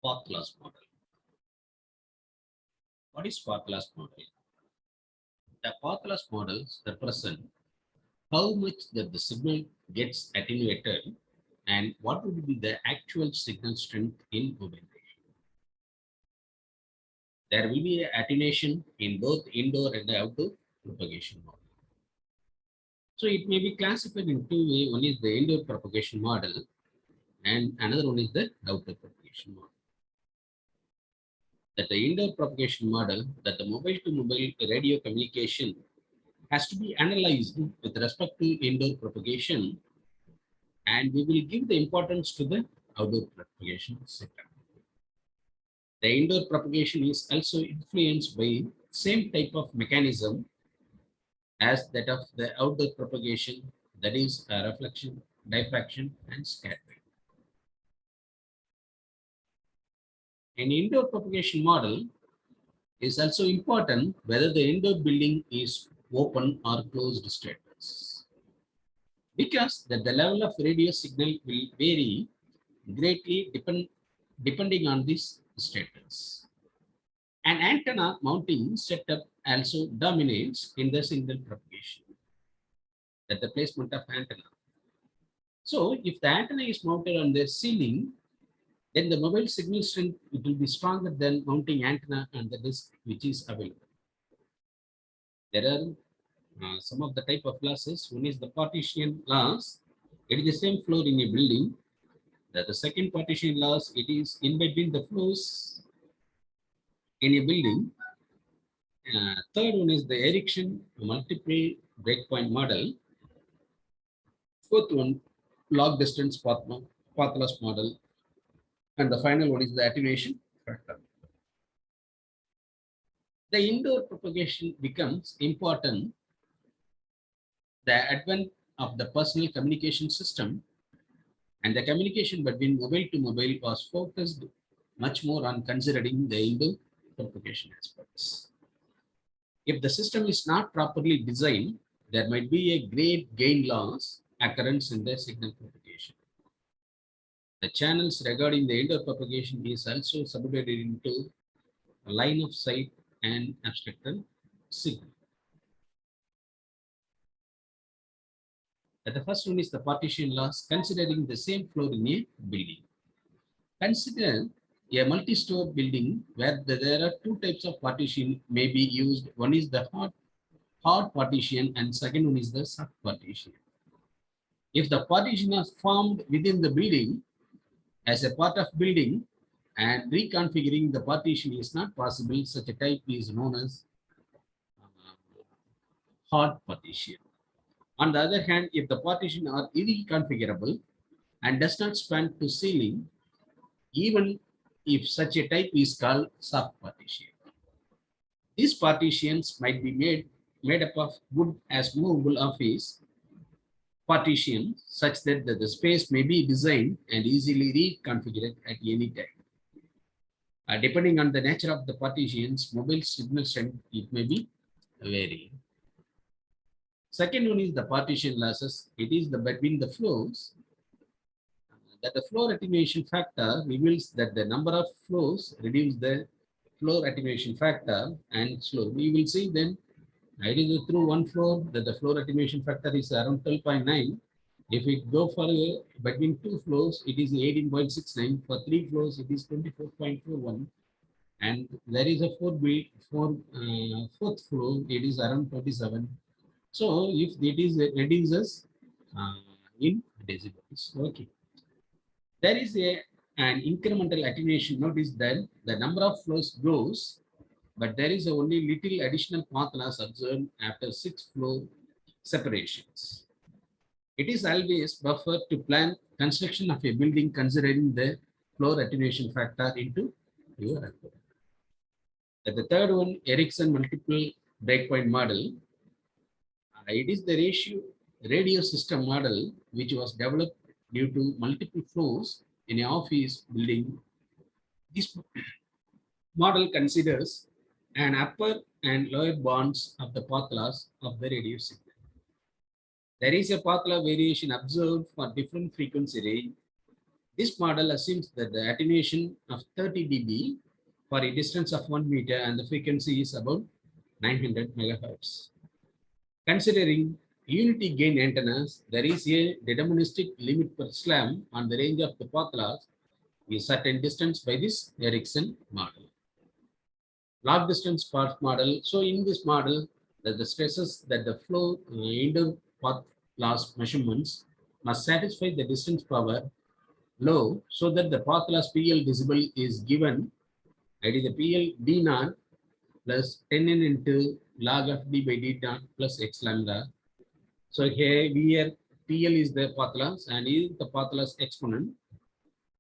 path loss model. What is path loss model? The path loss models represent how much that the signal gets attenuated and what would be the actual signal strength in mobile radio. There will be attenuation in both indoor and the outdoor propagation model. So it may be classified in two ways. One is the indoor propagation model and another one is the outdoor propagation model. That the indoor propagation model, that the mobile to mobile radio communication has to be analyzed with respect to indoor propagation, and we will give the importance to the outdoor propagation sector. The indoor propagation is also influenced by same type of mechanism as that of the outdoor propagation, that is reflection, diffraction, and scattering. An indoor propagation model is also important whether the indoor building is open or closed status, because that the level of radio signal will vary greatly depending on this status. An antenna mounting setup also dominates in the signal propagation, that the placement of antenna. So if the antenna is mounted on the ceiling, then the mobile signal strength it will be stronger than mounting antenna on the disk which is available. There are some of the type of losses. One is the partition loss. It is the same floor in a building. That the second partition loss, it is in between the floors in a building. Third one is the Ericsson multiple breakpoint model. Fourth one, log distance path loss model. And the final one is the attenuation factor. The indoor propagation becomes important. The advent of the personal communication system and the communication between mobile to mobile was focused much more on considering the indoor propagation aspects. If the system is not properly designed, there might be a great gain loss occurrence in the signal propagation. The channels regarding the indoor propagation is also subdivided into line of sight and abstracted signal. The first one is the partition loss, considering the same floor in a building. Consider a multi-store building where there are two types of partition may be used. One is the hard partition and second one is the soft partition. If the partition is formed within the building as a part of building and reconfiguring the partition is not possible, such a type is known as hard partition. On the other hand, if the partition are irreconfigurable and does not span to ceiling, even if such a type is called soft partition. These partitions might be made up of wood as movable office partition such that the space may be designed and easily reconfigured at any time. Depending on the nature of the partitions, mobile signal strength, it may be varying. Second one is the partition losses. It is the between the floors. That the floor attenuation factor reveals that the number of floors reduce the floor attenuation factor, and slow. We will see then it is through one floor that the floor attenuation factor is around 12.9. If we go for between two floors, it is 18.69. For three floors, it is 24.41. And there is a fourth floor, it is around 27. So if it is reduces in decibels, okay. There is an incremental attenuation. Notice that the number of floors grows, but there is only little additional path loss observed after 6 floor separations. It is always preferred to plan construction of a building considering the floor attenuation factor into your algorithm. The third one, Ericsson multiple breakpoint model. It is the radio system model which was developed due to multiple floors in an office building. This model considers an upper and lower bounds of the path loss of the radio signal. There is a path loss variation observed for different frequency range This model assumes that the attenuation of 30 dB for a distance of 1 meter and the frequency is about 900 megahertz. Considering unity gain antennas, there is a deterministic limit per slam on the range of the path loss a certain distance by this Ericsson model. Log distance path model. So in this model, the stresses that the flow indoor path loss measurements must satisfy the distance power low so that the path loss PL visible is given. That is the PL D naught plus 10n into log of d by d naught plus x lambda. So here PL is the path loss and E is the path loss exponent,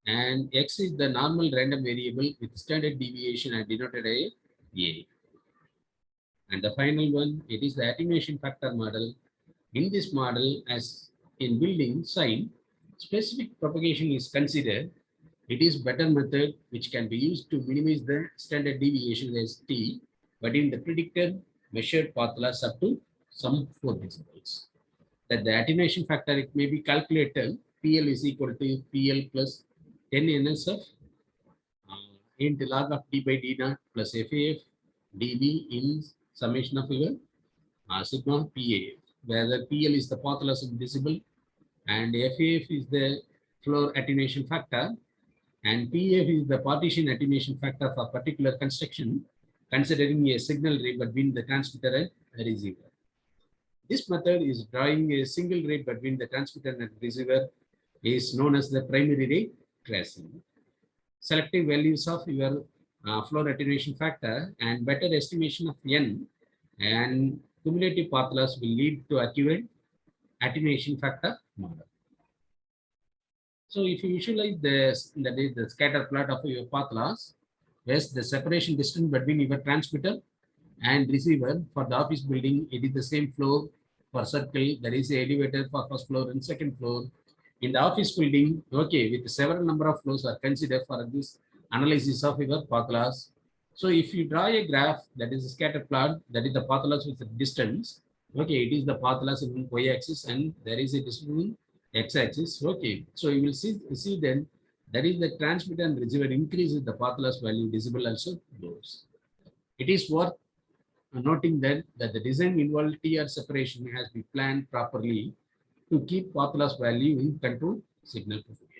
and x is the normal random variable with standard deviation and denoted as A. And the final one, it is the attenuation factor model. In this model, as in building sign, specific propagation is considered. It is better method which can be used to minimize the standard deviation as t, but in the predicted measured path loss up to some 4 decibels. That the attenuation factor, it may be calculated. PL is equal to PL plus 10 NSF into log of d by d naught plus FAF dB in summation of your sigma PAF, where the PL is the path loss decibel and FAF is the floor attenuation factor and PAF is the partition attenuation factor for particular construction, considering a signal ray between the transmitter and the receiver. This method is drawing a single ray between the transmitter and receiver is known as the primary ray tracing. Selecting values of your floor attenuation factor and better estimation of N and cumulative path loss will lead to accurate attenuation factor model. So if you visualize that is the scatter plot of your path loss, yes, the separation distance between your transmitter and receiver for the office building, it is the same floor for circle. There is a elevator for first floor and second floor. In the office building, okay, with several number of floors are considered for this analysis of your path loss. So if you draw a graph that is a scatter plot, that is the path loss with the distance. Okay, it is the path loss in y-axis and there is a distance in x-axis. Okay, so you will see then that is the transmitter and receiver increases the path loss value decibel also goes. It is worth noting that the design involved TR separation has been planned properly to keep path loss value in control signal propagation.